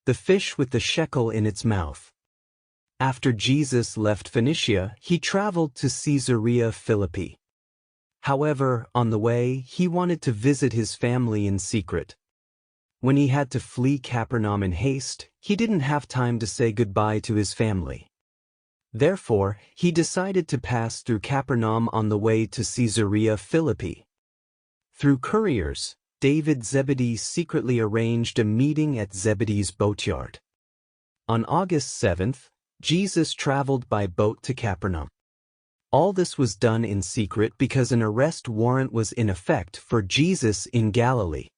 the fish with the shekel in its mouth. After Jesus left Phoenicia, he traveled to Caesarea Philippi. However, on the way, he wanted to visit his family in secret. When he had to flee Capernaum in haste, he didn't have time to say goodbye to his family. Therefore, he decided to pass through Capernaum on the way to Caesarea Philippi. Through couriers, Zebedee secretly arranged a meeting at Zebedee's boatyard. On August 7th, Jesus traveled by boat to Capernaum. All this was done in secret because an arrest warrant was in effect for Jesus in Galilee.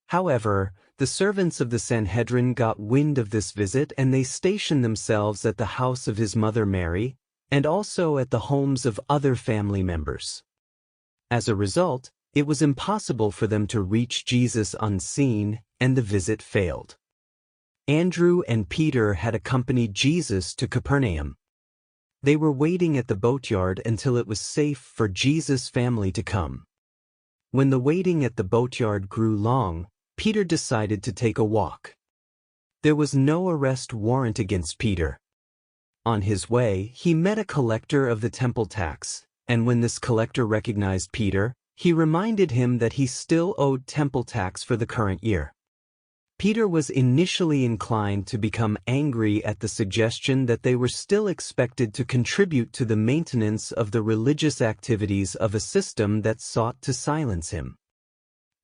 However, the servants of the Sanhedrin got wind of this visit and they stationed themselves at the house of his mother Mary, and also at the homes of other family members. As a result, it was impossible for them to reach Jesus unseen, and the visit failed. Andrew and Peter had accompanied Jesus to Capernaum. They were waiting at the boatyard until it was safe for Jesus' family to come. When the waiting at the boatyard grew long, Peter decided to take a walk. There was no arrest warrant against Peter. On his way, he met a collector of the temple tax, and when this collector recognized Peter, he reminded him that he still owed temple tax for the current year. Peter was initially inclined to become angry at the suggestion that they were still expected to contribute to the maintenance of the religious activities of a system that sought to silence him.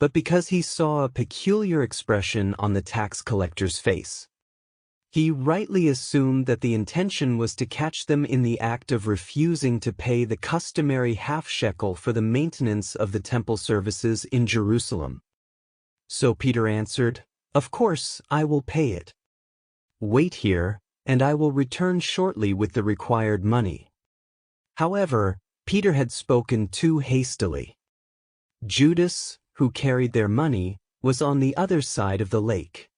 But because he saw a peculiar expression on the tax collector's face, he rightly assumed that the intention was to catch them in the act of refusing to pay the customary half shekel for the maintenance of the temple services in Jerusalem. So Peter answered, "Of course, I will pay it. Wait here, and I will return shortly with the required money." However, Peter had spoken too hastily. Judas, who carried their money, was on the other side of the lake.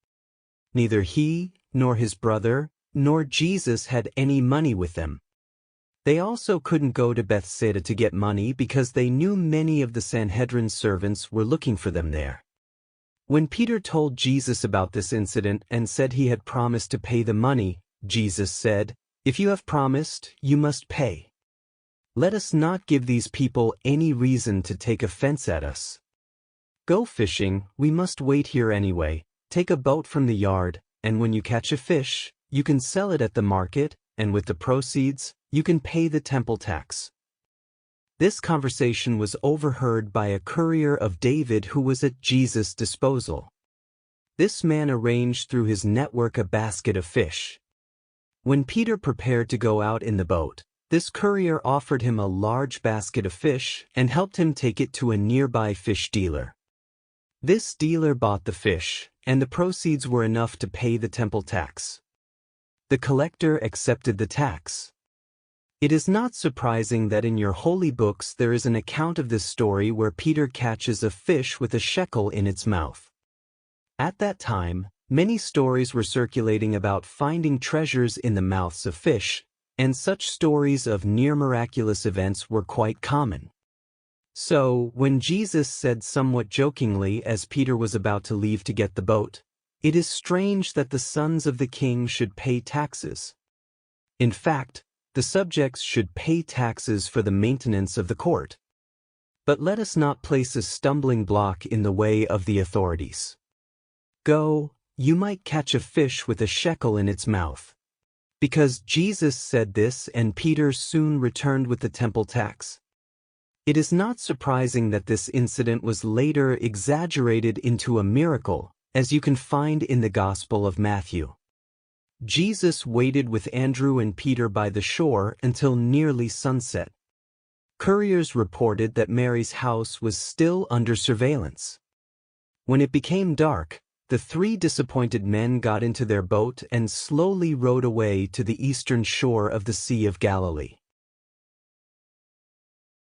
Neither he, nor his brother, nor Jesus had any money with them. They also couldn't go to Bethsaida to get money because they knew many of the Sanhedrin servants were looking for them there. When Peter told Jesus about this incident and said he had promised to pay the money, Jesus said, "If you have promised, you must pay. Let us not give these people any reason to take offense at us. Go fishing, we must wait here anyway. Take a boat from the yard, and when you catch a fish, you can sell it at the market, and with the proceeds, you can pay the temple tax." This conversation was overheard by a courier of David who was at Jesus' disposal. This man arranged through his network a basket of fish. When Peter prepared to go out in the boat, this courier offered him a large basket of fish and helped him take it to a nearby fish dealer. This dealer bought the fish, and the proceeds were enough to pay the temple tax. The collector accepted the tax. It is not surprising that in your holy books there is an account of this story where Peter catches a fish with a shekel in its mouth. At that time, many stories were circulating about finding treasures in the mouths of fish, and such stories of near miraculous events were quite common. So, when Jesus said somewhat jokingly as Peter was about to leave to get the boat, "It is strange that the sons of the king should pay taxes." In fact, the subjects should pay taxes for the maintenance of the court. But let us not place a stumbling block in the way of the authorities. Go, you might catch a fish with a shekel in its mouth. Because Jesus said this and Peter soon returned with the temple tax. It is not surprising that this incident was later exaggerated into a miracle, as you can find in the Gospel of Matthew. Jesus waited with Andrew and Peter by the shore until nearly sunset. Couriers reported that Mary's house was still under surveillance. When it became dark, the three disappointed men got into their boat and slowly rowed away to the eastern shore of the Sea of Galilee.